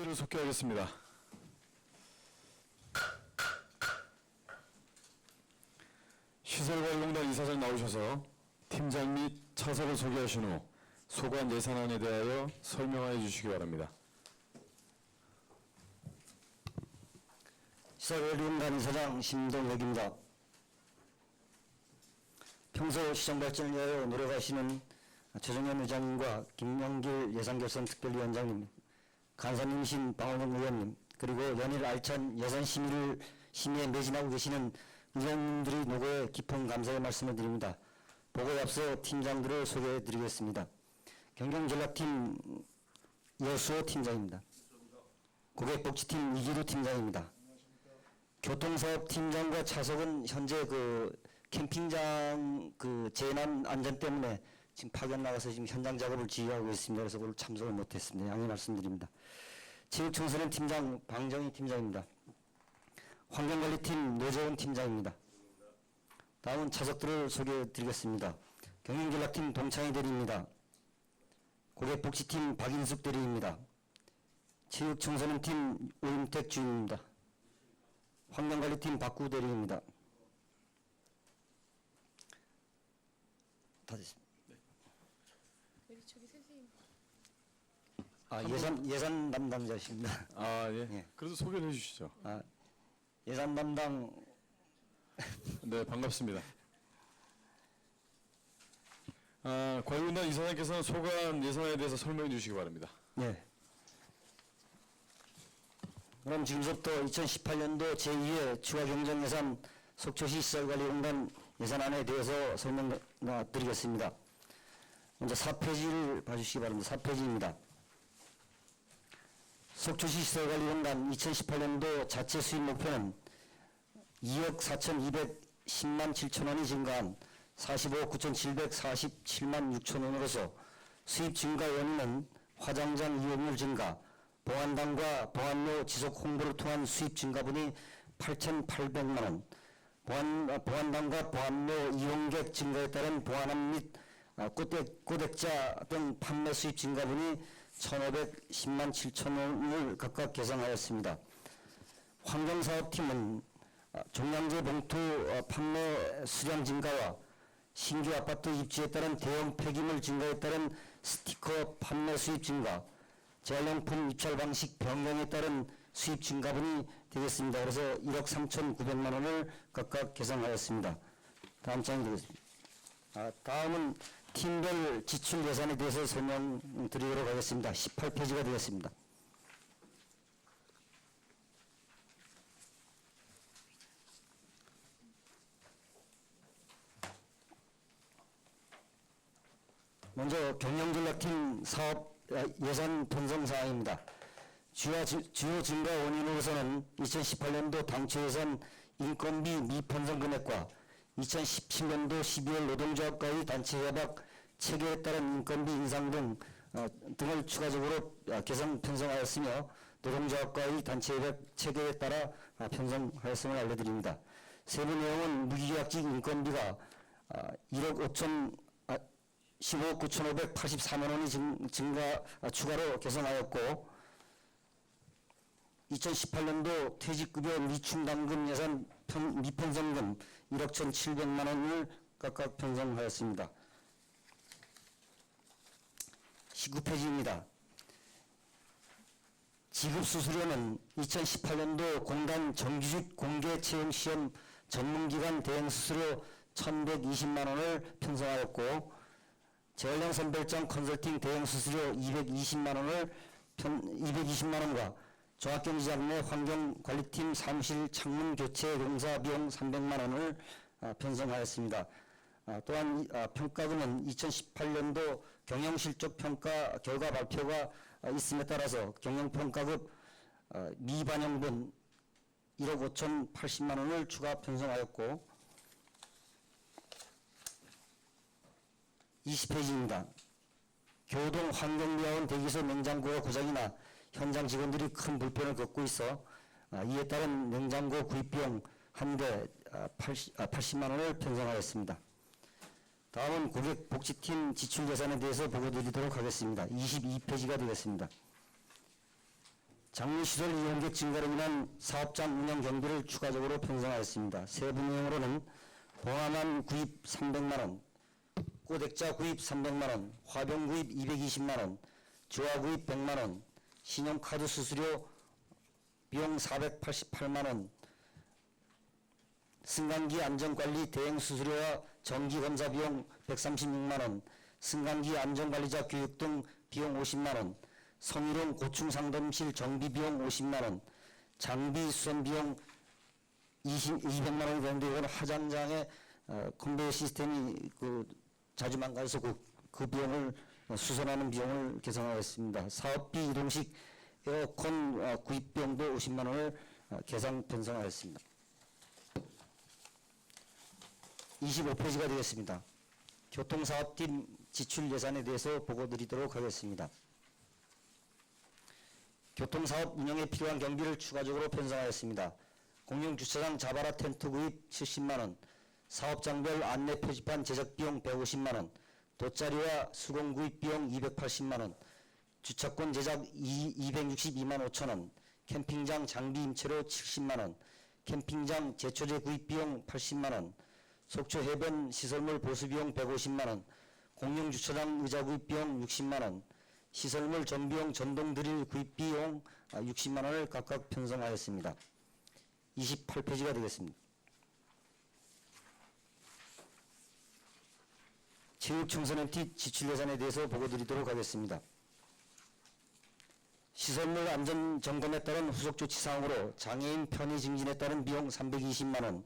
팀장들을 소개하겠습니다. 시설관리공단 이사장 나오셔서 팀장 및 차석을 소개하신 후 소관 예산안에 대하여 설명하여 주시기 바랍니다. 시설관리공단 이사장 심동혁입니다. 평소 시정 발전을 위하여 노력하시는 최종현 의장님과 김영길 예산결산특별위원장님, 간사님이신 방원영 의원님, 그리고 연일 알찬 예산 심의에 매진하고 계시는 의원님들의 노고에 깊은 감사의 말씀을 드립니다. 보고에 앞서 팀장들을 소개해 드리겠습니다. 경경전략팀 여수호 팀장입니다. 고객복지팀 이기루 팀장입니다. 교통사업팀장과 차석은 현재 캠핑장 재난 안전 때문에 지금 파견 나가서 지금 현장 작업을 지휘하고 있습니다. 그래서 오늘 참석을 못했습니다. 양해 말씀드립니다. 체육청소년 팀장 방정희 팀장입니다. 환경관리팀 노재훈 팀장입니다. 다음은 차석들을 소개해 드리겠습니다. 경영전략팀 동창희 대리입니다. 고객복지팀 박인숙 대리입니다. 체육청소년팀 오임택 주임입니다. 환경관리팀 박구 대리입니다. 다 됐습니다. 여기 저기 선생님. 예산 담당자십니다. 예. 예. 그래도 소개를 해주시죠. 예산 담당. 네, 반갑습니다. 관리공단 이사장께서는 소관 예산에 대해서 설명해 주시기 바랍니다. 네. 그럼 지금부터 2018년도 제2회 추가 경정 예산 속초시 시설관리공단 예산안에 대해서 설명드리겠습니다. 먼저 4페이지를 봐주시기 바랍니다. 4페이지입니다. 속초시 시설관리공단 2018년도 자체 수입 목표는 2억 4,210만 7천원이 증가한 45억 9,747만 6천원으로서 수입 증가 원인은 화장장 이용률 증가, 보안당과 보안로 지속 홍보를 통한 수입 증가분이 8,800만원, 보안당과 보안로 이용객 증가에 따른 보안함 및 꼬댁자 등 판매 수입 증가분이 1,510만 7천원을 각각 계산하였습니다. 환경사업팀은 종량제 봉투 판매 수량 증가와 신규 아파트 입주에 따른 대형 폐기물 증가에 따른 스티커 판매 수입 증가, 재활용품 입찰 방식 변경에 따른 수입 증가분이 되겠습니다. 그래서 1억 3,900만 원을 각각 계산하였습니다. 다음 장이 되겠습니다. 다음은 팀별 지출 예산에 대해서 설명드리도록 하겠습니다. 18페이지가 되겠습니다. 먼저 경영전략팀 사업 예산 편성 사항입니다. 주요 증가 원인으로서는 2018년도 당초 예산 인건비 미편성 금액과 2017년도 12월 노동조합과의 단체 협약 체계에 따른 인건비 인상 등을 추가적으로 개선 편성하였으며 노동조합과의 단체 협약 체계에 따라 편성하였음을 알려드립니다. 세부 내용은 무기계약직 인건비가 15억 9,584만 원이 추가로 개선하였고 2018년도 퇴직급여 미충당금 예산 미편성금 1억 1,700만 원을 각각 편성하였습니다. 19페이지입니다. 지급수수료는 2018년도 공단 정규직 공개채용시험 전문기관 대행수수료 1,120만 원을 편성하였고 재활용 선별장 컨설팅 대행수수료 220만 원과 종합경제장 내 환경관리팀 사무실 창문 교체 공사 비용 300만 원을 편성하였습니다. 또한 평가금은 2018년도 경영실적 평가 결과 발표가 있음에 따라서 경영평가급 미반영분 1억 5,080만 원을 추가 편성하였고 20페이지입니다. 교동 환경미화원 대기소 냉장고가 고장이나 현장 직원들이 큰 불편을 겪고 있어 이에 따른 냉장고 구입비용 한 대 80만 원을 편성하였습니다. 다음은 고객복지팀 지출 예산에 대해서 보고드리도록 하겠습니다. 22페이지가 되겠습니다. 장르시설 이용객 증가로 인한 사업장 운영 경비를 추가적으로 편성하였습니다. 세부 내용으로는 봉화만 구입 300만 원, 꼬덱자 구입 300만 원, 화병 구입 220만 원, 주화 구입 100만 원, 신용카드 수수료 비용 488만 원, 승강기 안전관리 대행 수수료와 정기검사 비용 136만 원, 승강기 안전관리자 교육 등 비용 50만 원, 성희롱 고충상담실 정비 비용 50만 원, 장비 수선 비용 200만 원이 되는데 이건 하장장의 컨베이어 시스템이 자주 망가져서 그 비용을 수선하는 비용을 계산하였습니다. 사업비 이동식 에어컨 구입 비용도 50만 원을 계산 편성하였습니다. 25페이지가 되겠습니다. 교통사업팀 지출 예산에 대해서 보고드리도록 하겠습니다. 교통사업 운영에 필요한 경비를 추가적으로 편성하였습니다. 공영주차장 자바라 텐트 구입 70만 원, 사업장별 안내 표지판 제작 비용 150만 원, 돗자리와 수공 구입 비용 280만 원, 주차권 제작 262만 5천 원, 캠핑장 장비 임체료 70만 원, 캠핑장 제초제 구입 비용 80만 원, 속초 해변 시설물 보수 비용 150만 원, 공영주차장 의자 구입 비용 60만 원, 시설물 전비용 전동 드릴 구입 비용 60만 원을 각각 편성하였습니다. 28페이지가 되겠습니다. 체육청소년티 지출 예산에 대해서 보고드리도록 하겠습니다. 시설물 안전 점검에 따른 후속 조치 사항으로 장애인 편의 증진에 따른 비용 320만 원,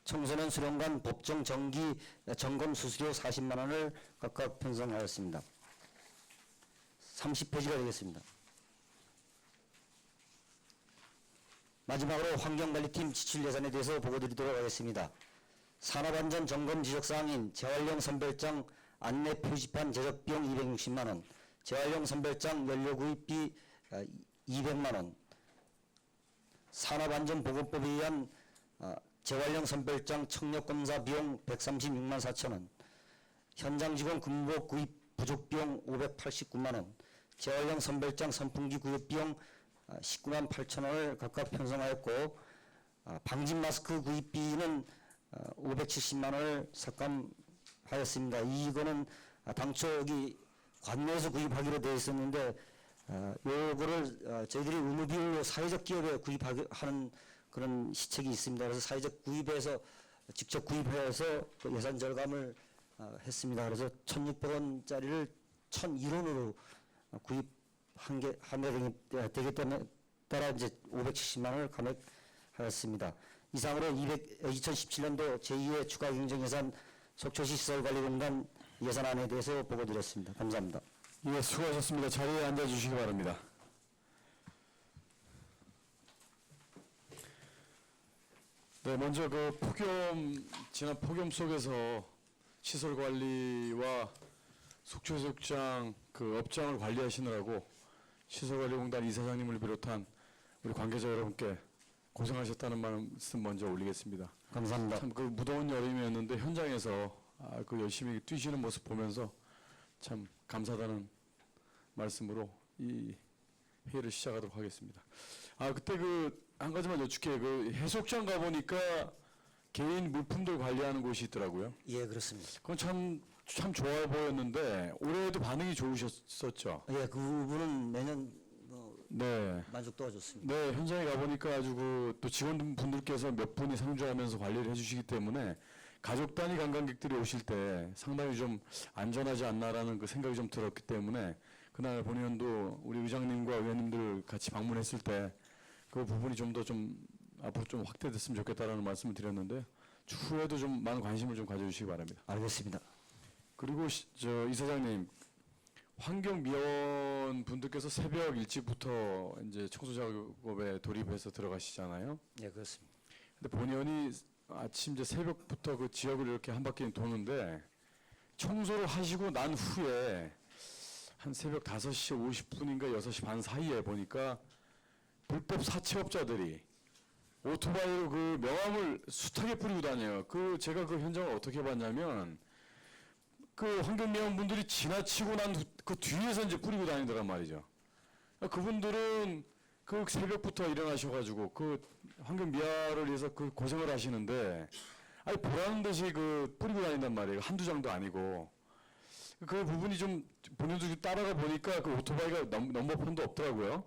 청소년 수련관 법정 정기 점검 수수료 40만 원을 각각 편성하였습니다. 30페이지가 되겠습니다. 마지막으로 환경관리팀 지출 예산에 대해서 보고드리도록 하겠습니다. 산업안전 점검 지적사항인 재활용 선별장 안내 표지판 제작 비용 260만 원, 재활용 선별장 연료 구입비 200만 원, 산업안전보건법에 의한 재활용 선별장 청력검사 비용 136만 4천 원, 현장 직원 근무복 구입 부족 비용 589만 원, 재활용 선별장 선풍기 구입 비용 19만 8천 원을 각각 편성하였고, 방진 마스크 구입비는 570만 원을 삭감하였습니다. 이거는 당초 여기 관내에서 구입하기로 되어 있었는데 요거를 저희들이 의무비용으로 사회적 기업에 구입하는 그런 시책이 있습니다. 그래서 사회적 구입에서 직접 구입해서 그 예산 절감을 했습니다. 그래서 1,600원짜리를 1,001원으로 구입하게 되기 때문에 따라 이제 570만 원을 감액하였습니다. 이상으로 2017년도 제2회 추가 경정 예산 속초시 시설관리공단 예산안에 대해서 보고드렸습니다. 감사합니다. 예, 수고하셨습니다. 자리에 앉아주시기 바랍니다. 네, 먼저 지난 폭염 속에서 시설 관리와 속초해수욕장 업장을 관리하시느라고 시설관리공단 이사장님을 비롯한 우리 관계자 여러분께 고생하셨다는 말씀 먼저 올리겠습니다. 감사합니다. 참 무더운 여름이었는데 현장에서 열심히 뛰시는 모습 보면서 참 감사하다는 말씀으로 이 회의를 시작하도록 하겠습니다. 그때 한 가지만 여쭙게 해수욕장 가보니까 개인 물품들 관리하는 곳이 있더라고요. 예, 그렇습니다. 그건 참 좋아 보였는데 올해도 반응이 좋으셨었죠? 예, 그 부분은 매년 네. 만족도가 좋습니다. 네, 현장에 가보니까 아주 또 직원분들께서 몇 분이 상주하면서 관리를 해주시기 때문에 가족 단위 관광객들이 오실 때 상당히 좀 안전하지 않나라는 생각이 좀 들었기 때문에 그날 본의원도 우리 의장님과 의원님들 같이 방문했을 때 그 부분이 좀 더 앞으로 좀 확대됐으면 좋겠다라는 말씀을 드렸는데 추후에도 좀 많은 관심을 좀 가져주시기 바랍니다. 알겠습니다. 그리고 이사장님, 환경미화원 분들께서 새벽 일찍부터 이제 청소 작업에 돌입해서 들어가시잖아요. 예, 그렇습니다. 근데 본의원이 아침 이제 새벽부터 그 지역을 이렇게 한 바퀴 도는데 청소를 하시고 난 후에 한 새벽 5시 50분인가 6시 반 사이에 보니까 불법 사채업자들이 오토바이로 명함을 숱하게 뿌리고 다녀요. 제가 현장을 어떻게 봤냐면 환경미화원 분들이 지나치고 난 그 뒤에서 이제 뿌리고 다니더란 말이죠. 그분들은 그 새벽부터 일어나셔가지고 그 환경 미화를 위해서 그 고생을 하시는데 아니 보라는 듯이 그 뿌리고 다닌단 말이에요. 한두 장도 아니고 그 부분이 좀 본인도 좀 따라가 보니까 그 오토바이가 넘버폰도 없더라고요.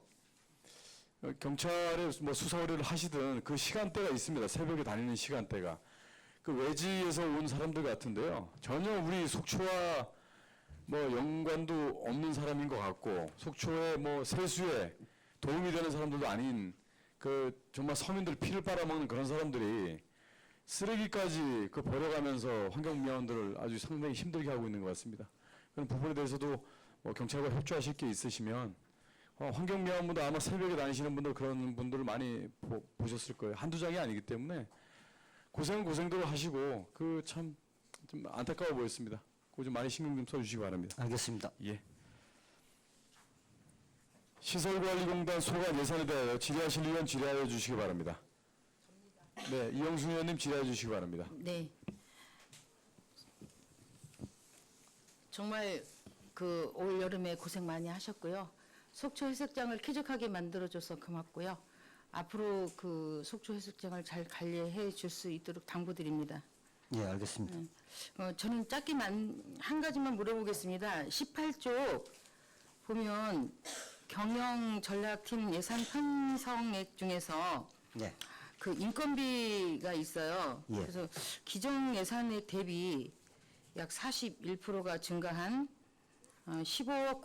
경찰에 뭐 수사 의뢰를 하시든 그 시간대가 있습니다. 새벽에 다니는 시간대가 그 외지에서 온 사람들 같은데요. 전혀 우리 속초와 뭐 연관도 없는 사람인 것 같고 속초의 뭐 세수에 도움이 되는 사람들도 아닌 그 정말 서민들 피를 빨아먹는 그런 사람들이 쓰레기까지 그 버려가면서 환경미화원들을 아주 상당히 힘들게 하고 있는 것 같습니다. 그런 부분에 대해서도 뭐 경찰과 협조하실 게 있으시면 환경미화원분들 아마 새벽에 다니시는 분들 그런 분들을 많이 보셨을 거예요. 한두 장이 아니기 때문에 고생은 고생대로 하시고 그 참 좀 안타까워 보였습니다. 그거 좀 많이 신경 좀 써주시기 바랍니다. 알겠습니다. 예. 시설관리공단 소관 예산에 대하여 질의하실 의원 질의하여 주시기 바랍니다. 네, 이영순 의원님 질의해 주시기 바랍니다. 네. 정말 그 올 여름에 고생 많이 하셨고요. 속초 해수욕장을 쾌적하게 만들어줘서 고맙고요. 앞으로 그 속초 해수욕장을 잘 관리해 줄 수 있도록 당부드립니다. 예, 알겠습니다. 저는 한 가지만 물어보겠습니다. 18쪽 보면 경영 전략팀 예산 편성액 중에서 네. 그 인건비가 있어요. 예. 그래서 기존 예산액 대비 약 41%가 증가한 15억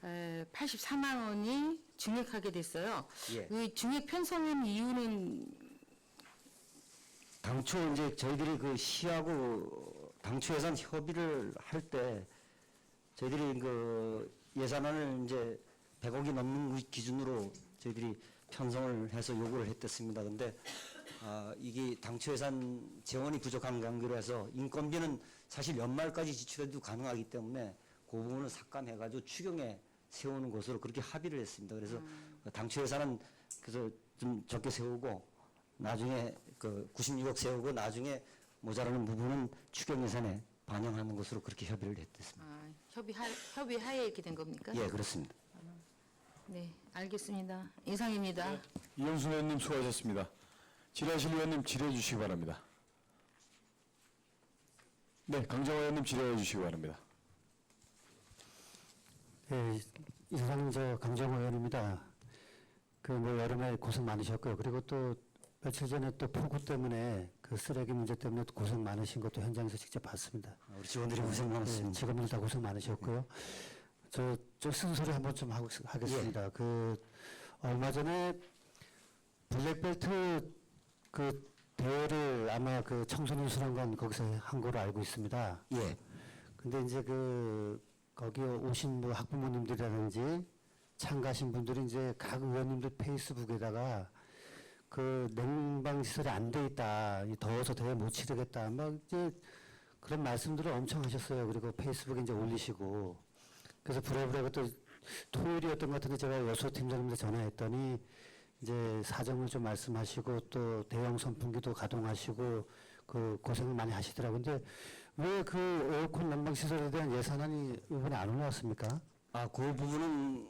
9,584만 원이 증액하게 됐어요. 예. 이 증액 편성한 이유는 당초 이제 저희들이 그 시하고 당초 예산 협의를 할 때 저희들이 그 예산안을 이제 100억이 넘는 기준으로 저희들이 편성을 해서 요구를 했었습니다. 근데 이게 당초 예산 재원이 부족한 관계로 해서 인건비는 사실 연말까지 지출해도 가능하기 때문에 그 부분을 삭감해가지고 추경에 세우는 것으로 그렇게 합의를 했습니다. 그래서 당초 예산은 그래서 좀 적게 세우고 나중에 그 96억 세우고 나중에 모자라는 부분은 추경 예산에 반영하는 것으로 그렇게 협의를 했습니다. 협의하에 이렇게 된 겁니까? 예, 그렇습니다. 네, 알겠습니다. 이상입니다. 이영순 의원님 수고하셨습니다. 질의하실 의원님 질의해 주시기 바랍니다. 네, 강정호 의원님 질의해 주시기 바랍니다. 예, 이사장님 저 강정호 의원입니다. 그 뭐 여름에 고생 많으셨고요. 그리고 또 며칠 전에 또 폭우 때문에 그 쓰레기 문제 때문에 또 고생 많으신 것도 현장에서 직접 봤습니다. 우리 직원들이 고생 많았습니다. 직원들 다 고생 많으셨고요. 저 쓴소리 한번 좀 하겠습니다. 그 얼마 전에 블랙벨트 그 대회를 아마 그 청소년 수련관 거기서 한 거로 알고 있습니다. 예. 근데 이제 그 거기 오신 뭐 학부모님들이라든지 참가하신 분들이 이제 각 의원님들 페이스북에다가 그 냉방 시설이 안 돼 있다, 이 더워서 대회 못 치르겠다, 막 이제 그런 말씀들을 엄청 하셨어요. 그리고 페이스북에 이제 올리시고 그래서 부랴부랴 또 토요일이었던 것 같은데 제가 여소 팀장님한테 전화했더니 이제 사정을 좀 말씀하시고 또 대형 선풍기도 가동하시고 그 고생을 많이 하시더라고요. 근데 왜 그 에어컨 난방 시설에 대한 예산안이 이번에 안 올라왔습니까? 그 부분은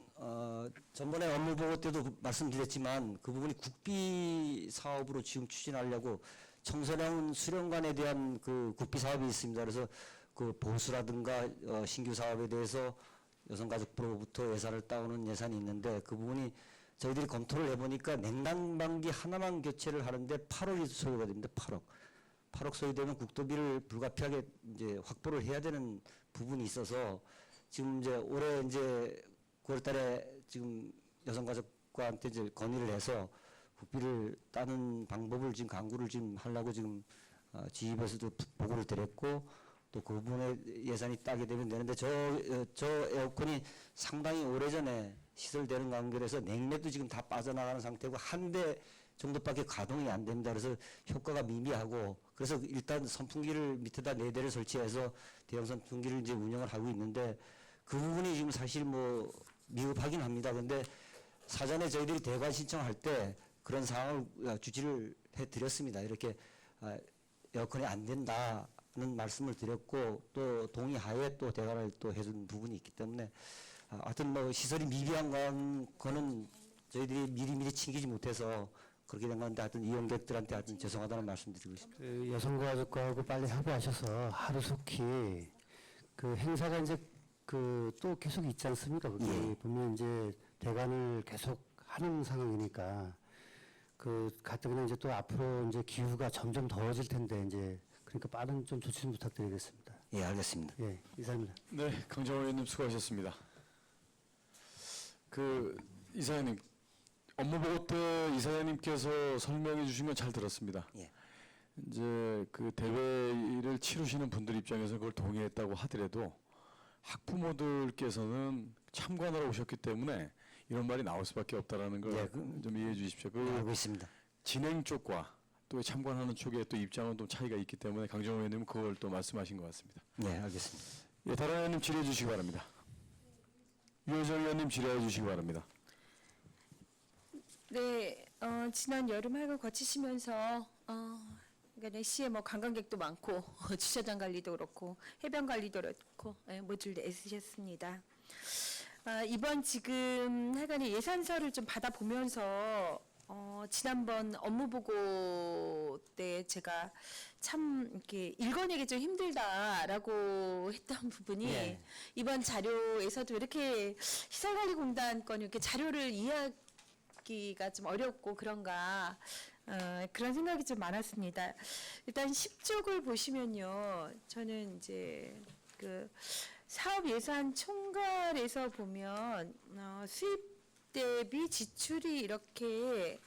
전번에 업무 보고 때도 말씀드렸지만 그 부분이 국비 사업으로 지금 추진하려고 청소년 수련관에 대한 그 국비 사업이 있습니다. 그래서 그 보수라든가 신규 사업에 대해서 여성가족부로부터 예산을 따오는 예산이 있는데 그 부분이 저희들이 검토를 해보니까 냉난방기 하나만 교체를 하는데 8억이 소요가 됩니다. 8억 소요되면 국도비를 불가피하게 이제 확보를 해야 되는 부분이 있어서 지금 이제 올해 이제 9월달에 지금 여성가족과한테 이제 건의를 해서 국비를 따는 방법을 지금 강구를 지금 하려고 지금 지휘부에서도 보고를 드렸고 또 그 부분에 예산이 따게 되면 되는데 저 에어컨이 상당히 오래전에 시설되는 관계라서 냉매도 지금 다 빠져나가는 상태고 한 대 정도밖에 가동이 안 됩니다. 그래서 효과가 미미하고 그래서 일단 선풍기를 밑에다 4대를 설치해서 대형 선풍기를 이제 운영을 하고 있는데 그 부분이 지금 사실 뭐 미흡하긴 합니다. 근데 사전에 저희들이 대관 신청할 때 그런 상황을 주지를 해드렸습니다. 이렇게 에어컨이 안 된다는 말씀을 드렸고 또 동의하에 또 대관을 또 해준 부분이 있기 때문에 하여튼 뭐 시설이 미비한 거는 저희들이 미리미리 챙기지 못해서 그렇게 된 건데 하여튼 이용객들한테 하여튼 죄송하다는 말씀드리고 있습니다. 그 여성가족과하고 빨리 협의하셔서 하루속히 그 행사가 이제 그 또 계속 있지 않습니까? 그게 예. 보면 이제 대관을 계속 하는 상황이니까 그 가뜩이나 이제 또 앞으로 이제 기후가 점점 더워질 텐데 이제 그러니까 빠른 좀 조치 좀 부탁드리겠습니다. 예, 알겠습니다. 예, 이사입니다. 네, 강정호 의원님 수고하셨습니다. 그 이사장님 업무 보고 때 이사장님께서 설명해 주신 건 잘 들었습니다. 예. 이제 그 대회를 치르시는 분들 입장에서 그걸 동의했다고 하더라도 학부모들께서는 참관하러 오셨기 때문에 이런 말이 나올 수밖에 없다라는 걸 예, 좀 이해해 주십시오. 네, 그 알고 있습니다. 진행 쪽과 또 참관하는 쪽의 또 입장은 좀 차이가 있기 때문에 강정호 의원님은 그걸 또 말씀하신 것 같습니다. 네, 알겠습니다. 예, 다른 의원님 질의해 주시기 바랍니다. 유호정 의원님 질의해 주시기 바랍니다. 네, 지난 여름 하루 거치시면서 그러니까 내시에 뭐 관광객도 많고 주차장 관리도 그렇고 해변 관리도 그렇고 모두 애쓰셨습니다. 이번 지금 하여간에 예산서를 좀 받아보면서 지난번 업무 보고 때 제가 참 이렇게 읽어내기 좀 힘들다라고 했던 부분이 예. 이번 자료에서도 이렇게 시설관리공단 건 이렇게 자료를 이해하기가 좀 어렵고 그런가 그런 생각이 좀 많았습니다. 일단 10쪽을 보시면요, 저는 이제 그 사업 예산 총괄에서 보면 수입 대비 지출이 이렇게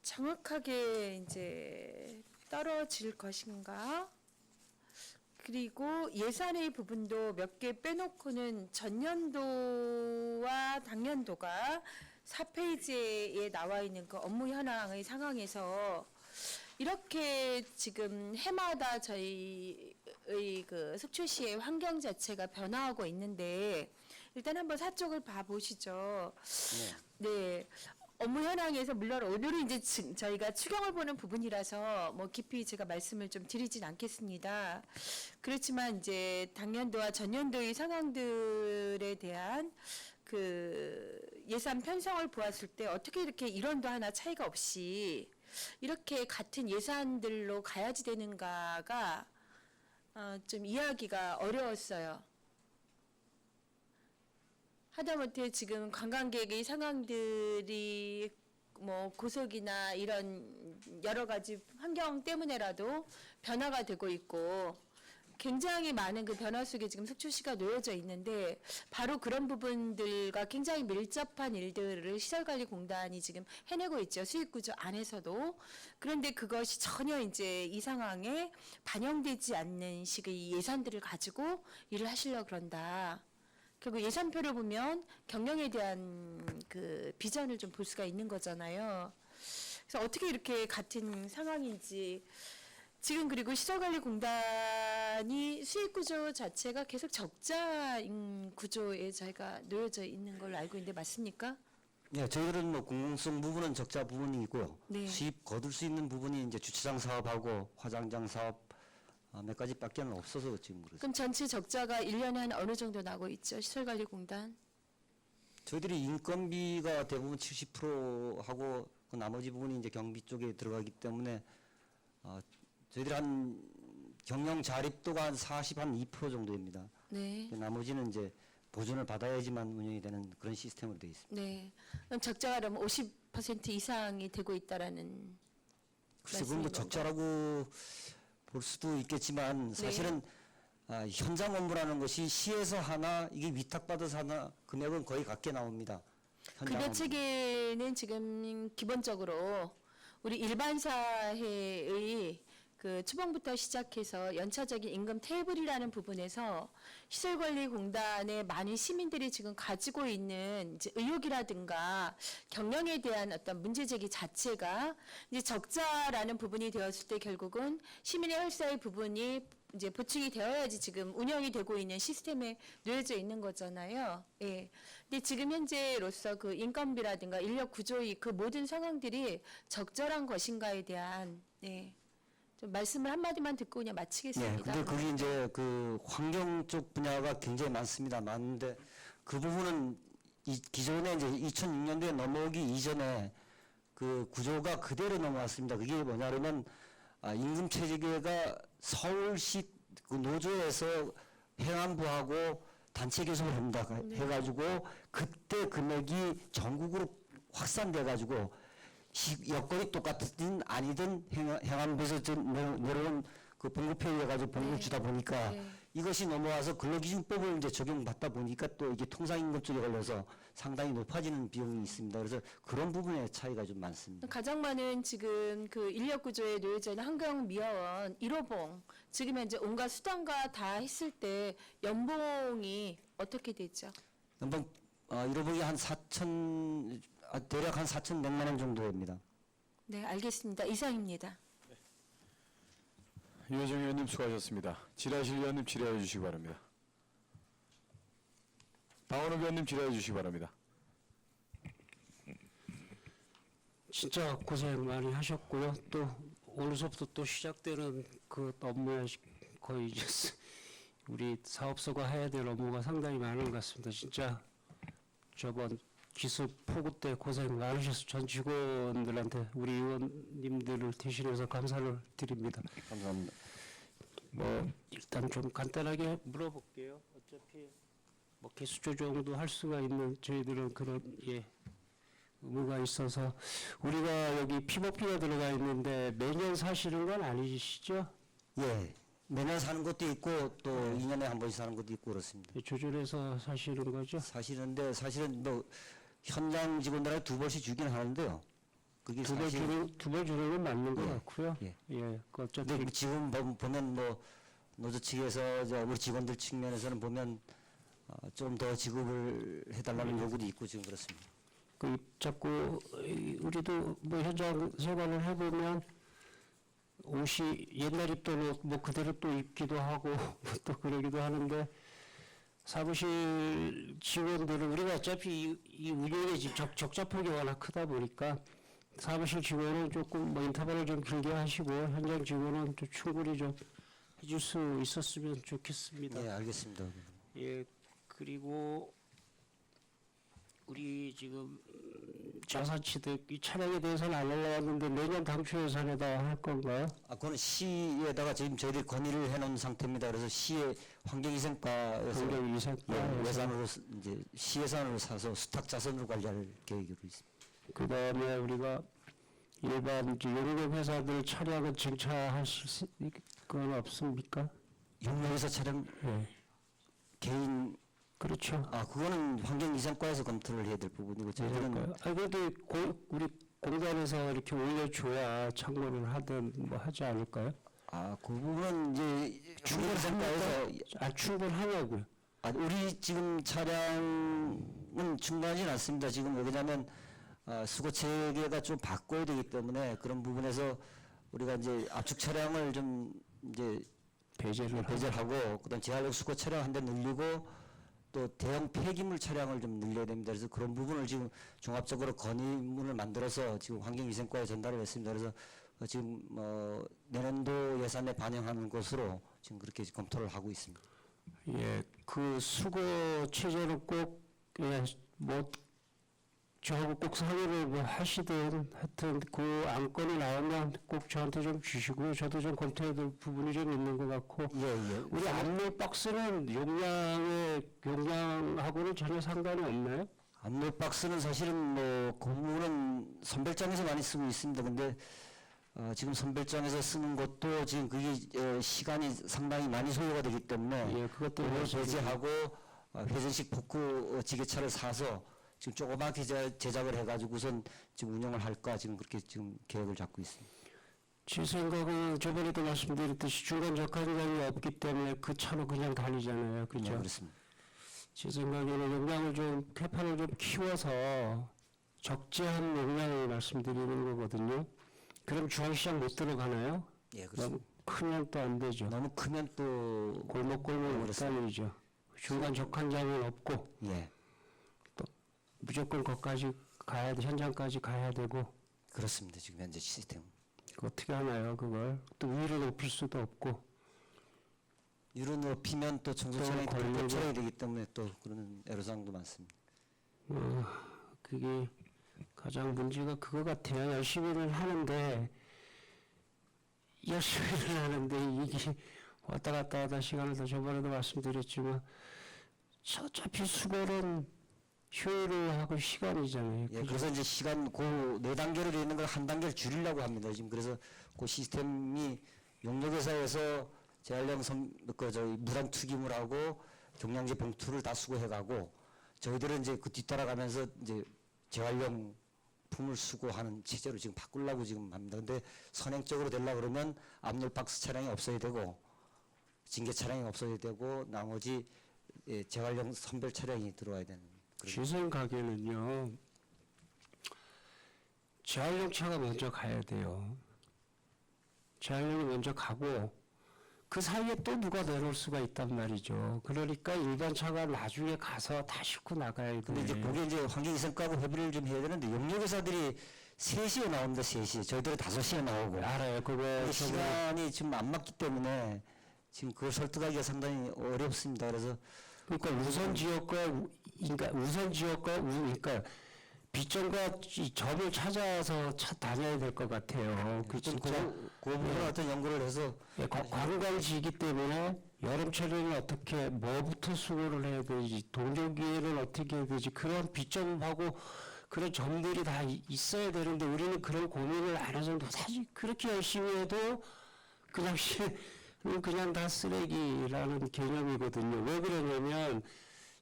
정확하게 이제 떨어질 것인가? 그리고 예산의 부분도 몇 개 빼놓고는 전년도와 당년도가 4페이지에 나와 있는 그 업무 현황의 상황에서 이렇게 지금 해마다 저희의 그 속초시의 환경 자체가 변화하고 있는데 일단 한번 4쪽을 봐보시죠. 네. 업무 현황에서 물론 오늘은 이제 저희가 추경을 보는 부분이라서 뭐 깊이 제가 말씀을 좀 드리진 않겠습니다. 그렇지만 이제 당년도와 전년도의 상황들에 대한 그 예산 편성을 보았을 때 어떻게 이렇게 일원도 하나 차이가 없이 이렇게 같은 예산들로 가야지 되는가가 좀 이해하기가 어려웠어요. 하다못해 지금 관광객의 상황들이 뭐 고속이나 이런 여러 가지 환경 때문에라도 변화가 되고 있고 굉장히 많은 그 변화 속에 지금 속초시가 놓여져 있는데 바로 그런 부분들과 굉장히 밀접한 일들을 시설관리공단이 지금 해내고 있죠. 수익구조 안에서도. 그런데 그것이 전혀 이제 이 상황에 반영되지 않는 식의 예산들을 가지고 일을 하시려고 그런다. 결국 예산표를 보면 경영에 대한 그 비전을 좀 볼 수가 있는 거잖아요. 그래서 어떻게 이렇게 같은 상황인지 지금 그리고 시설관리공단이 수익구조 자체가 계속 적자인 구조에 저희가 놓여져 있는 걸로 알고 있는데 맞습니까? 네, 저희들은 뭐 공공성 부분은 적자 부분이고요. 네. 수입 거둘 수 있는 부분이 이제 주차장 사업하고 화장장 사업 몇 가지밖에 없어서 지금 그렇습니다. 그럼 전체 적자가 1년에 한 어느 정도 나고 있죠? 시설관리공단? 저희들이 인건비가 대부분 70% 하고 그 나머지 부분이 이제 경비 쪽에 들어가기 때문에 저희들이 한 경영 자립도가 한 2% 정도입니다. 네. 나머지는 이제 보존을 받아야지만 운영이 되는 그런 시스템으로 되어 있습니다. 네. 그럼 적자가 그러면 50% 이상이 되고 있다라는 글쎄 그건 뭐 말씀인 적자라고 볼 수도 있겠지만 사실은 현장 업무라는 것이 시에서 하나 이게 위탁받아서 하나 금액은 거의 같게 나옵니다. 현장 급여 업무. 체계는 지금 기본적으로 우리 일반 사회의 그 초봉부터 시작해서 연차적인 임금 테이블이라는 부분에서 시설관리공단의 많은 시민들이 지금 가지고 있는 이제 의혹이라든가 경영에 대한 어떤 문제제기 자체가 이제 적자라는 부분이 되었을 때 결국은 시민의 혈세의 부분이 이제 보충이 되어야지 지금 운영이 되고 있는 시스템에 놓여져 있는 거잖아요. 예. 근데 지금 현재로서 그 인건비라든가 인력 구조의 그 모든 상황들이 적절한 것인가에 대한 좀 말씀을 한마디만 듣고 그냥 네, 마치겠습니다. 근데 그게 이제 그 환경 쪽 분야가 굉장히 많습니다. 많은데 그 부분은 기존에 이제 2006년도에 넘어오기 이전에 그 구조가 그대로 넘어왔습니다. 그게 뭐냐면 임금 체계가 서울시 그 노조에서 행안부하고 단체 교섭을 합니다. 해가지고 그때 금액이 전국으로 확산돼가지고 여건이 똑같든 아니든 행안부에서 내려온 그 봉급표에 가지고 봉급을 네. 주다 보니까 네. 이것이 넘어와서 근로기준법을 이제 적용받다 보니까 또 이게 통상임금 쪽에 걸려서 상당히 높아지는 비용이 있습니다. 그래서 그런 부분의 차이가 좀 많습니다. 가장 많은 지금 그 인력 구조에 놓여져 있는 환경미화원 1호봉 지금 현재 온갖 수당과 다 했을 때 연봉이 어떻게 되죠? 연봉 1호봉이 한 4천 대략 한 4,100만 원 정도 됩니다. 네, 알겠습니다. 이상입니다. 유호정 의원님 수고하셨습니다. 질의하실 의원님 질의해 주시기 바랍니다. 박원호 의원님 질의해 주시기 바랍니다. 진짜 고생 많이 하셨고요. 또 오늘서부터 또 시작되는 그 업무에 거의 이제 우리 사업소가 해야 될 업무가 상당히 많은 것 같습니다. 진짜 저번 기수 포구 때 고생 많으셔서 전 직원들한테 우리 의원님들을 대신해서 감사를 드립니다. 감사합니다. 뭐 일단 좀 간단하게 물어볼게요. 어차피 뭐 개수 조정도 할 수가 있는 저희들은 그런 의무가 있어서 우리가 여기 피복비가 들어가 있는데 매년 사시는 건 아니시죠? 예, 매년 사는 것도 있고 또 2년에 한 번씩 사는 것도 있고 그렇습니다. 조절해서 사시는 거죠? 사실은 뭐 현장 직원들한테 2번씩 주긴 하는데요. 그게 두 번 사실 주는 건 맞는 것 예, 같고요. 예. 그 어차피 근데 지금 보면 뭐 노조 측에서 이제 우리 직원들 측면에서는 보면 좀 더 지급을 해달라는 요구도 있고 지금 그렇습니다. 그 자꾸 우리도 뭐 현장 생활을 해보면 옷이 옛날 입던 옷 뭐 그대로 또 입기도 하고 또 그러기도 하는데 사무실 직원들은 우리가 어차피 이 운영의 적자폭이 워낙 크다 보니까 사무실 직원은 조금 뭐 인터벌을 좀 길게 하시고 현장 직원은 좀 충분히 좀 해줄 수 있었으면 좋겠습니다. 네, 알겠습니다. 예, 그리고 우리 지금 자사취득 이 차량에 대해서는 안 올라왔는데 내년 당초 예산에다 할 건가요? 그거는 시에다가 지금 저희들이 건의를 해놓은 상태입니다. 그래서 시의 환경위생과에서 환경 위생과 예, 예산으로 이제 시 예산으로 사서 수탁 자선으로 관리할 계획으로 있습니다. 그 다음에 우리가 일반 용역 회사들 차량은 증차하실 건 없습니까? 용역회사 차량 예, 개인 그렇죠. 그거는 환경위생과에서 검토를 해야 될 부분이고 저희들은 그래도 우리 공단에서 이렇게 올려줘야 참고를 하든 뭐 하지 않을까요? 그 부분은 이제 환경위생과에서 충분하냐고요. 우리 지금 차량은 충분하진 않습니다. 지금 왜냐하면 수거 체계가 좀 바꿔야 되기 때문에 그런 부분에서 우리가 이제 압축 차량을 좀 이제 배제를 하고 그다음 재활용 수거 차량 한 대 늘리고 또 대형 폐기물 차량을 좀 늘려야 됩니다. 그래서 그런 부분을 지금 종합적으로 건의문을 만들어서 지금 환경위생과에 전달을 했습니다. 그래서 지금 내년도 예산에 반영하는 것으로 지금 그렇게 검토를 하고 있습니다. 예, 그 수거 체제는 꼭, 뭐, 저하고 꼭 상의를 뭐 하시든 하여튼 그 안건이 나오면 꼭 저한테 좀 주시고요. 저도 좀 검토해야 될 부분이 좀 있는 것 같고. 예. 우리 안물 박스는 용량하고는 전혀 상관이 없나요? 안물 박스는 사실은 뭐 그 부분은 선별장에서 많이 쓰고 있습니다. 근데 지금 선별장에서 쓰는 것도 지금 그게 시간이 상당히 많이 소요가 되기 때문에 예, 그것도 그걸 배제하고 회전식 포크 지게차를 사서 지금 조그맣게 제작을 해가지고선 지금 운영을 할까 지금 그렇게 지금 계획을 잡고 있습니다. 제 생각은 저번에도 말씀드렸듯이 중간 적합량이 없기 때문에 그 차로 그냥 다니잖아요. 그렇죠? 네, 그렇습니다. 제 생각에는 용량을 좀 캐판을 좀 키워서 적재한 용량을 말씀드리는 거거든요. 그럼 중앙시장 못 들어가나요? 예, 그렇습니다. 너무 크면 또 안 되죠. 너무 크면 또 골목골목 못 다니죠. 중간 적한장은 없고 예, 무조건 거기까지 가야 돼, 현장까지 가야 되고. 그렇습니다. 지금 현재 시스템. 어떻게 하나요, 그걸? 또 위로 높일 수도 없고. 위로 높이면 또 청소 또 차량이 걸리고. 촬영이 되기 때문에 또 그런 애로사항도 많습니다. 그게 가장 문제가 그거 같아요. 열심히는 하는데 이게 왔다 갔다 하다 시간을 더 저번에도 말씀드렸지만 어차피 수거는 효율을 하고 시간이잖아요. 예, 그래서 이제 시간 네 단계로 되어 있는 걸 한 단계를 줄이려고 합니다. 지금 그래서 그 시스템이 용역회사에서 재활용 저희 무단 투기물하고 종량제 봉투를 다 수거해가고 저희들은 이제 그 뒤따라가면서 이제 재활용 품을 수거하는 체제로 지금 바꾸려고 지금 합니다. 근데 선행적으로 되려고 그러면 압력 박스 차량이 없어야 되고 징계 차량이 없어야 되고 나머지 재활용 선별 차량이 들어와야 되는. 제 생각에는요, 재활용 차가 먼저 가야 돼요. 재활용이 먼저 가고 그 사이에 또 누가 내놓을 수가 있단 말이죠. 그러니까 일반 차가 나중에 가서 다 싣고 나가야 돼. 근데 이제 그게 이제 환경위생과하고 협의를 좀 해야 되는데 용역회사들이 3시에 나옵니다. 3시. 저희들은 5시에 나오고. 알아요. 그거 근데 저거 시간이 지금 안 맞기 때문에 지금 그걸 설득하기가 상당히 어렵습니다. 그래서 그러니까 그러니까 비점과 이 점을 찾아서 다녀야 될 것 같아요. 그 좀 진짜 그 부분을 어떤 연구를 해서 예, 관광지이기 때문에 여름철에는 어떻게 뭐부터 수거를 해야 되지, 동절기에는 어떻게 해야 되지, 그런 비점하고 그런 점들이 다 있어야 되는데 우리는 그런 고민을 안 해서 사실 그렇게 열심히 해도 그냥 다 쓰레기라는 개념이거든요. 왜 그러냐면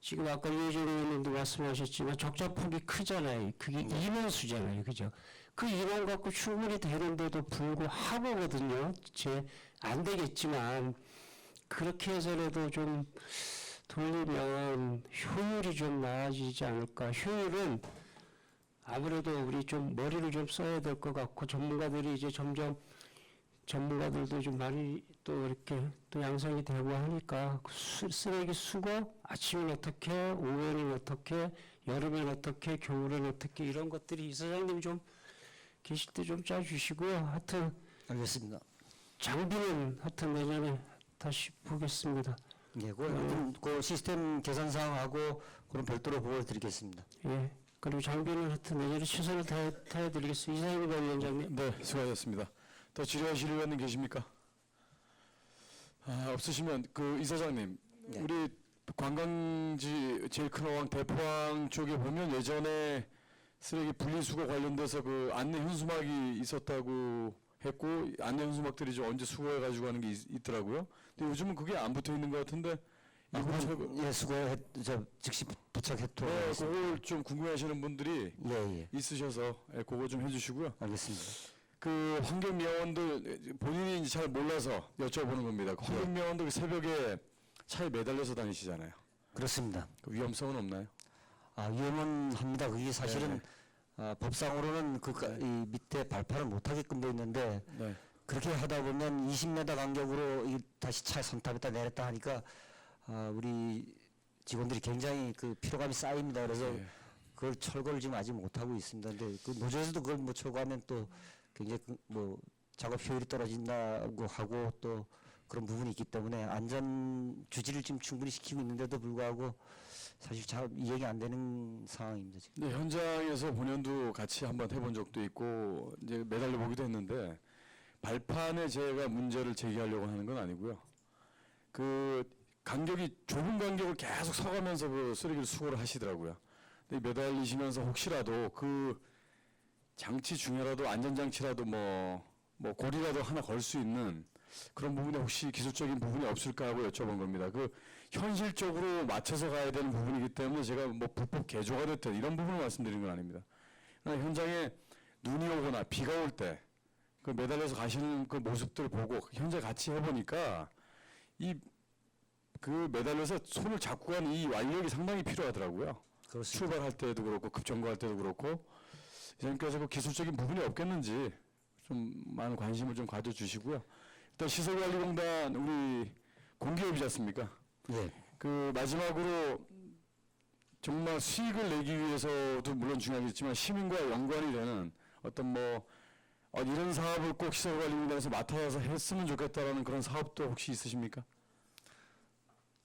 지금 아까 유해정 의원님도 말씀하셨지만 적자폭이 크잖아요. 그게 인원수잖아요. 그죠? 그 인원 갖고 충분히 되는데도 불구하고거든요. 안 되겠지만 그렇게 해서라도 좀 돌리면 효율이 좀 나아지지 않을까. 효율은 아무래도 우리 좀 머리를 좀 써야 될 것 같고 전문가들이 이제 점점 전문가들도 좀 많이 또 이렇게 또 양성이 되고 하니까 쓰레기 수거 아침엔 어떻게, 오후에는 어떻게, 여름엔 어떻게, 겨울엔 어떻게 이런 것들이 이사장님 좀 계실 때 좀 짜주시고요. 하여튼 알겠습니다. 장비는 하여튼 내년에 다시 보겠습니다. 예, 그 시스템 개선 사항하고 그럼 별도로 보고를 드리겠습니다. 예. 그리고 장비는 하여튼 내년에 최선을 다해드리겠습니다. 이상입니다, 위원장님. 네, 수고하셨습니다. 더 질의하실 의원님 계십니까? 없으시면 그 이사장님, 네. 우리 관광지 제일 큰 어항 대포항 쪽에 보면 예전에 쓰레기 분리수거 관련돼서 그 안내 현수막이 있었다고 했고 안내 현수막들이 좀 언제 수거해 가지고 하는 게 있더라고요. 근데 요즘은 그게 안 붙어 있는 것 같은데 예, 즉시 부착했도록 네, 하겠습니다. 그걸 좀 궁금해하시는 분들이 예, 있으셔서 그거 좀 해주시고요. 알겠습니다. 그 환경미화원들 본인이 이제 잘 몰라서 여쭤보는 겁니다. 그 환경미화원들 새벽에 차에 매달려서 다니시잖아요. 그렇습니다. 그 위험성은 없나요? 위험은 합니다. 그게 사실은 법상으로는 이 밑에 발판을 못하게끔 돼 있는데 네. 그렇게 하다 보면 20m 간격으로 다시 차 선탑했다 내렸다 하니까 우리 직원들이 굉장히 그 피로감이 쌓입니다. 그래서 네. 그걸 철거를 지금 아직 못하고 있습니다. 근데 그 노조에서도 그걸 뭐 철거하면 또 굉장히 작업 효율이 떨어진다고 하고 또 그런 부분이 있기 때문에 안전 주지를 지금 충분히 시키고 있는데도 불구하고 사실 잘 이해가 안 되는 상황입니다. 지금. 네, 현장에서 본연도 같이 한번 해본 적도 있고 이제 매달려 보기도 했는데 발판에 제가 문제를 제기하려고 하는 건 아니고요. 그 간격이 좁은 간격을 계속 서가면서 그 쓰레기를 수거를 하시더라고요. 근데 매달리시면서 혹시라도 그 장치 중에라도 안전장치라도 뭐 고리라도 하나 걸 수 있는 그런 부분에 혹시 기술적인 부분이 없을까 하고 여쭤본 겁니다. 그 현실적으로 맞춰서 가야 되는 부분이기 때문에 제가 뭐 불법 개조가 됐든 이런 부분을 말씀드린 건 아닙니다. 그러나 현장에 눈이 오거나 비가 올 때 그 매달려서 가시는 그 모습들을 보고 현재 같이 해보니까 그 매달려서 손을 잡고 가는 이 완력이 상당히 필요하더라고요. 그렇습니다. 출발할 때도 그렇고 급정거할 때도 그렇고 이사님께서 그 기술적인 부분이 없겠는지 좀 많은 관심을 좀 가져주시고요. 일단 시설관리공단 우리 공기업이지 않습니까? 예. 그 마지막으로 정말 수익을 내기 위해서도 물론 중요하겠지만 시민과 연관이 되는 어떤 이런 사업을 꼭 시설관리공단에서 맡아서 했으면 좋겠다라는 그런 사업도 혹시 있으십니까?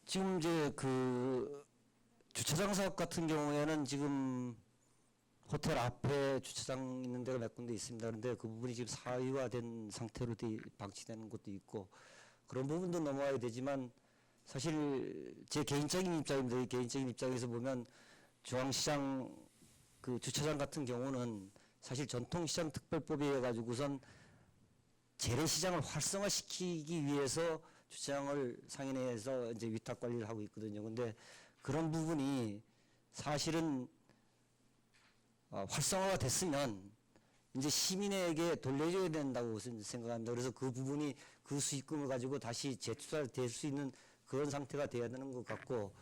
지금 이제 그 주차장 사업 같은 경우에는 지금 호텔 앞에 주차장 있는 데가 몇 군데 있습니다. 그런데 그 부분이 지금 사유화된 상태로 방치되는 것도 있고 그런 부분도 넘어와야 되지만 사실 제 개인적인 입장입니다. 이 개인적인 입장에서 보면 중앙시장 그 주차장 같은 경우는 사실 전통시장 특별법에 가지고선 재래시장을 활성화시키기 위해서 주차장을 상인회에서 이제 위탁 관리를 하고 있거든요. 근데 그런 부분이 사실은 활성화가 됐으면 이제 시민에게 돌려줘야 된다고 생각합니다. 그래서 그 부분이 그 수익금을 가지고 다시 재투자될 수 있는 그런 상태가 돼야 되는 것 같고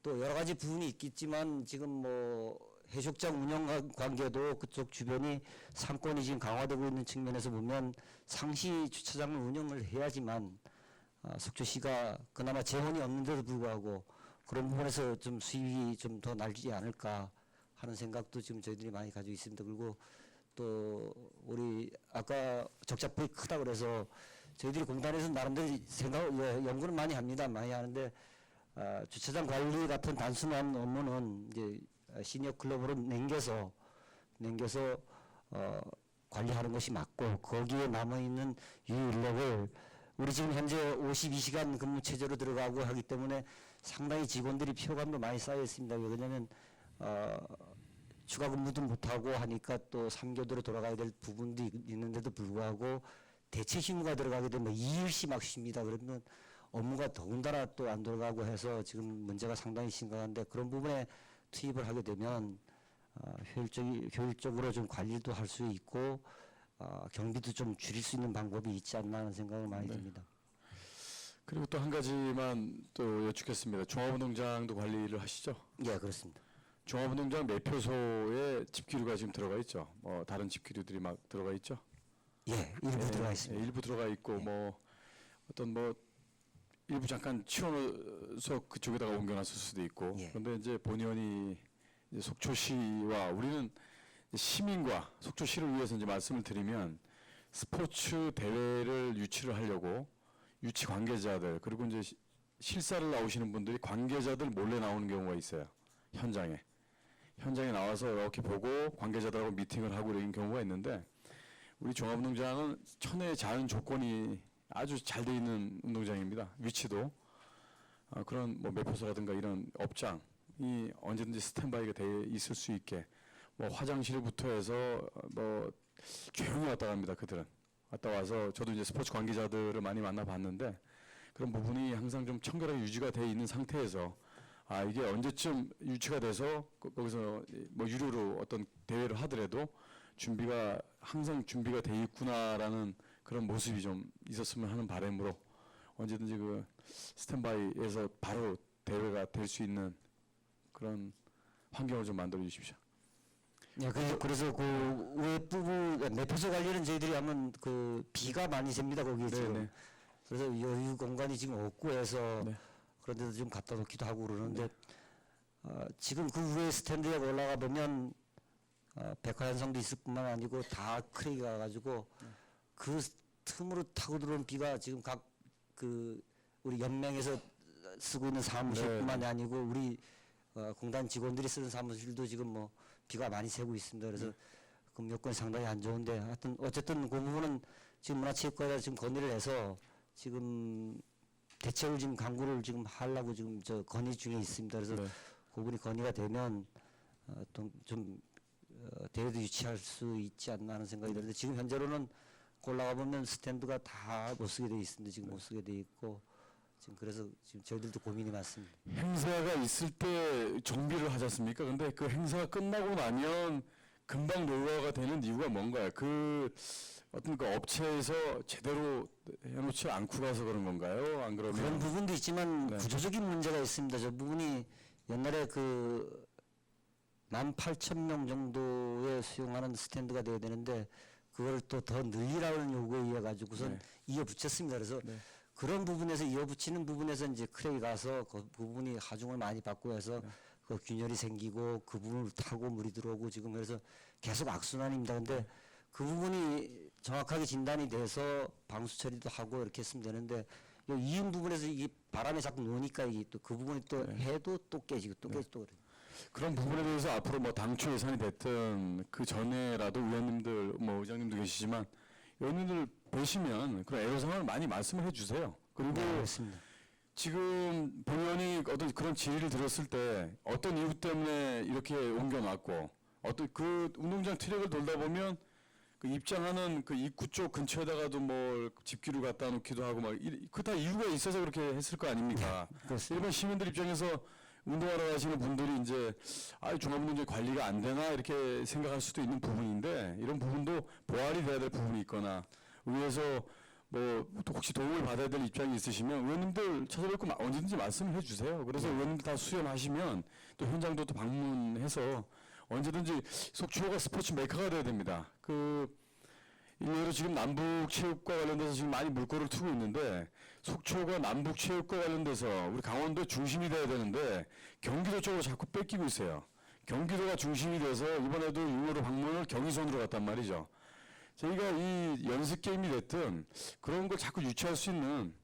또 여러 가지 부분이 있겠지만 지금 뭐 해수욕장 운영 관계도 그쪽 주변이 상권이 지금 강화되고 있는 측면에서 보면 상시 주차장을 운영을 해야지만 속초시가 그나마 재원이 없는데도 불구하고 그런 부분에서 좀 수입이 좀 더 날지 않을까 하는 생각도 지금 저희들이 많이 가지고 있습니다. 그리고 또 우리 아까 적자폭이 크다 그래서 저희들이 공단에서 나름대로 연구는 많이 합니다. 많이 하는데 주차장 관리 같은 단순한 업무는 이제 시니어 클럽으로 남겨서 관리하는 것이 맞고 거기에 남아있는 유인력을 우리 지금 현재 52시간 근무 체제로 들어가고 하기 때문에 상당히 직원들이 피로감도 많이 쌓여 있습니다. 왜냐하면 추가 근무도 못하고 하니까 또 3교대로 돌아가야 될 부분도 있는데도 불구하고 대체 휴무가 들어가게 되면 2일씩 막 쉽니다. 그러면 업무가 더군다나 또 안 돌아가고 해서 지금 문제가 상당히 심각한데 그런 부분에 투입을 하게 되면 효율적으로 좀 관리도 할 수 있고 경비도 좀 줄일 수 있는 방법이 있지 않나 하는 생각을 많이 듭니다. 그리고 또 한 가지만 또 여쭙겠습니다. 종합운동장도 관리를 하시죠? 예, 그렇습니다. 종합운동장 매표소에 집기류가 지금 들어가 있죠? 다른 집기류들이 막 들어가 있죠? 예, 일부 들어가 있습니다. 일부 들어가 있고 일부 잠깐 치워서 그쪽에다가 옮겨놨을 수도 있고. 예. 그런데 이제 본의원이 이제 속초시와 우리는 시민과 속초시를 위해서 이제 말씀을 드리면 스포츠 대회를 유치를 하려고 유치 관계자들 그리고 이제 실사를 나오시는 분들이 관계자들 몰래 나오는 경우가 있어요. 현장에 나와서 이렇게 보고 관계자들하고 미팅을 하고 이런 경우가 있는데 우리 종합운동장은 천혜의 자연 조건이 아주 잘 돼 있는 운동장입니다. 위치도 그런 뭐 매표소라든가 이런 업장이 언제든지 스탠바이가 돼 있을 수 있게 뭐 화장실부터 해서 뭐 조용히 왔다 갑니다. 그들은 왔다 와서 저도 이제 스포츠 관계자들을 많이 만나봤는데 그런 부분이 항상 좀 청결하게 유지가 돼 있는 상태에서 이게 언제쯤 유치가 돼서 거기서 뭐 유료로 어떤 대회를 하더라도 항상 준비가 돼 있구나라는 그런 모습이 좀 있었으면 하는 바람으로 언제든지 그 스탠바이에서 바로 대회가 될 수 있는 그런 환경을 좀 만들어 주십시오. 예, 그래서 그 외부분 매표소 관리는 저희들이 하면 그 비가 많이 셉니다 거기에 지금. 네네. 그래서 여유 공간이 지금 없고 해서 네. 그런데도 좀 갖다 놓기도 하고 그러는데 지금 그 위에 스탠드에 올라가 보면 백화현상도 있을 뿐만 아니고 다 크랙이 가가지고 그 틈으로 타고 들어온 비가 지금 각 그 우리 연맹에서 쓰고 있는 사무실뿐만이 아니고 우리 공단 직원들이 쓰는 사무실도 지금 뭐 비가 많이 새고 있습니다. 그래서 그 여건이 상당히 안 좋은데 하여튼 어쨌든 그 부분은 지금 문화체육관에서 지금 건의를 해서 지금 대책을 지금 강구를 지금 하려고 지금 저 건의 중에 있습니다. 그래서 네. 그 부분이 건의가 되면 좀 대회도 유치할 수 있지 않나 하는 생각이 드는데 지금 현재로는 올라가 보면 스탠드가 다 못 쓰게 돼 있습니다. 지금 못 쓰게 돼 있고 지금 그래서 지금 저희들도 고민이 많습니다. 행사가 있을 때 정비를 하지 않습니까? 근데 그 행사가 끝나고 나면 금방 노후화가 되는 이유가 뭔가요? 그 어떤 그 업체에서 제대로 해놓지 않고 가서 그런 건가요? 안 그러면 그런 부분도 있지만 네. 구조적인 문제가 있습니다. 저 부분이 옛날에 그 18,000명 정도에 수용하는 스탠드가 돼야 되는데 그걸 또 더 늘리라는 요구에 의해 가지고선 네. 이어 붙였습니다. 그래서 네. 그런 부분에서 이어 붙이는 부분에서 이제 크랙이 가서 그 부분이 하중을 많이 받고 해서 그 균열이 생기고 그 부분을 타고 물이 들어오고 지금 그래서 계속 악순환입니다. 근데 그 부분이 정확하게 진단이 돼서 방수 처리도 하고 이렇게 했으면 되는데 요 이윤 부분에서 이게 바람에 자꾸 노니까 이게 또 그 부분이 또 해도 또 깨지고 또 깨지고 또 그래. 그런 부분에 대해서 앞으로 뭐 당초 예산이 됐든 그 전에라도 의원님들 뭐 의장님도 계시지만 의원님들 보시면 그런 애로사항을 많이 말씀을 해주세요. 그리고 네, 그렇습니다. 지금 본 의원이 어떤 그런 질의를 들었을 때 어떤 이유 때문에 이렇게 옮겨놨고 어떤 그 운동장 트랙을 돌다 보면 그 입장하는 그 입구 쪽 근처에다가도 뭐 집기를 갖다 놓기도 하고 막 그 다 이유가 있어서 그렇게 했을 거 아닙니까? 그렇습니다. 일반 시민들 입장에서 운동하러 가시는 분들이 이제 종합운동장 관리가 안 되나 이렇게 생각할 수도 있는 부분인데 이런 부분도 보완이 돼야 될 부분이 있거나 의회에서 뭐 또 혹시 도움을 받아야 될 입장이 있으시면 의원님들 찾아뵙고 언제든지 말씀을 해주세요. 그래서 의원님들 다 수렴하시면 또 현장도 또 방문해서 언제든지 속초가 스포츠 메카가 돼야 됩니다. 그 일례로 지금 남북체육과 관련돼서 지금 많이 물꼬를 트고 있는데 속초가 남북체육과 관련돼서 우리 강원도 중심이 돼야 되는데 경기도 쪽으로 자꾸 뺏기고 있어요. 경기도가 중심이 돼서 이번에도 6월로 방문을 경의선으로 갔단 말이죠. 저희가 이 연습 게임이 됐든 그런 걸 자꾸 유치할 수 있는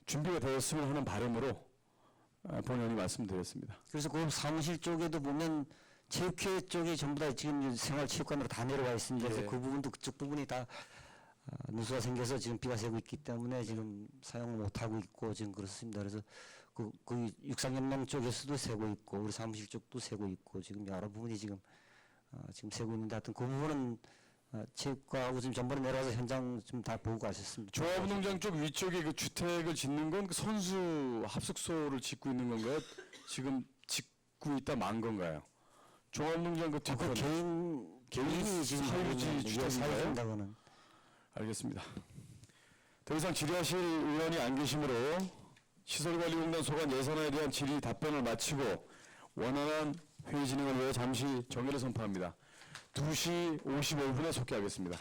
준비가 되었으면 하는 바람으로 본의원이 말씀드렸습니다. 그래서 그 사무실 쪽에도 보면 체육회 쪽이 전부 다 지금 생활체육관으로 다 내려와 있습니다. 그래서 예. 그 부분도 그쪽 부분이 다 누수가 생겨서 지금 비가 새고 있기 때문에 지금 사용을 못 하고 있고 지금 그렇습니다. 그래서 그 육상연맹 쪽에서도 새고 있고 우리 사무실 쪽도 새고 있고 지금 여러 부분이 지금 지금 새고 있는데 하여튼 그 부분은 체육과하고 지금 전번에 내려와서 현장 좀 다 보고 가셨습니다. 종합운동장 쪽 위쪽에 그 주택을 짓는 건 그 선수 합숙소를 짓고 있는 건가요? 지금 짓고 있다 만 건가요? 종합운동장 그 그 뒤편 개인이 지금 사유지 주택인가요? 사유지인다고는. 알겠습니다. 더 이상 질의하실 의원이 안 계시므로 시설관리공단 소관 예산안에 대한 질의 답변을 마치고 원활한 회의 진행을 위해 잠시 정회를 선포합니다. 2시 55분에 속개하겠습니다.